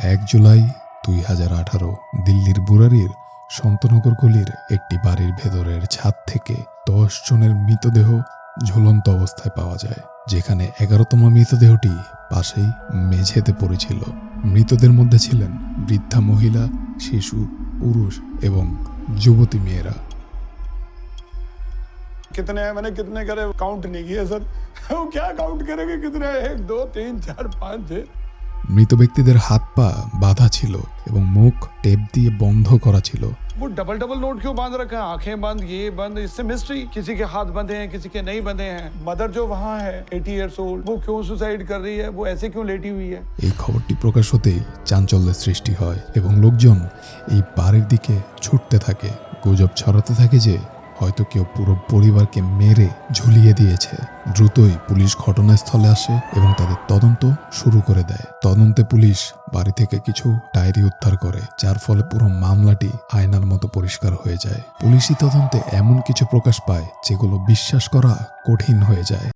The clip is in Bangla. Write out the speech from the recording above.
1 জুলাই 2018 দিল্লির বুরারির সন্তনগর গলির একটি বাড়ির ভেতরের ছাদ থেকে 10 জনের মৃতদেহ ঝুলন্ত অবস্থায় পাওয়া যায়, যেখানে 11তম মৃতদেহটি পাশেই মেঝেতে পড়েছিল। মৃতদের মধ্যে ছিলেন বৃদ্ধা মহিলা, শিশু, পুরুষ এবং যুবতী মেয়েরা। कितने हैं मैंने कितने करे काउंट नहीं किए सर। वो क्या काउंट करेंगे कितने 1 2 3 4 5 6। মৃত ব্যক্তিদের হাত পা বাঁধা ছিল এবং মুখ টেপ দিয়ে বন্ধ করা ছিল। वो डबल डबल नोट क्यों बांध रखा है? आंखें बंद, ये बंद, इससे मिस्ट्री। किसी के हाथ बंधे हैं, किसी के नहीं बंधे हैं। मदर जो वहाँ है 80 इयर्स ओल्ड, वो क्यों सुसाइड कर रही है? वो ऐसे क्यों लेटी हुई है? এই খবরটি প্রকাশ হতেই চাঞ্চল্যের সৃষ্টি হয় এবং লোকজন এই বাড়ির দিকে ছুটতে থাকে। গুজব ছড়াতে থাকে যে হয়তো কেউ পুরো পরিবারকে মেরে ঝুলিয়ে দিয়েছে। দ্রুতই পুলিশ ঘটনাস্থলে আসে এবং তাদের তদন্ত শুরু করে দেয়। তদন্তে পুলিশ বাড়ি থেকে কিছু ডায়েরি উদ্ধার করে, যার ফলে পুরো মামলাটি আয়নার মতো পরিষ্কার হয়ে যায়। পুলিশি তদন্তে এমন কিছু প্রকাশ পায় যেগুলো বিশ্বাস করা কঠিন হয়ে যায়।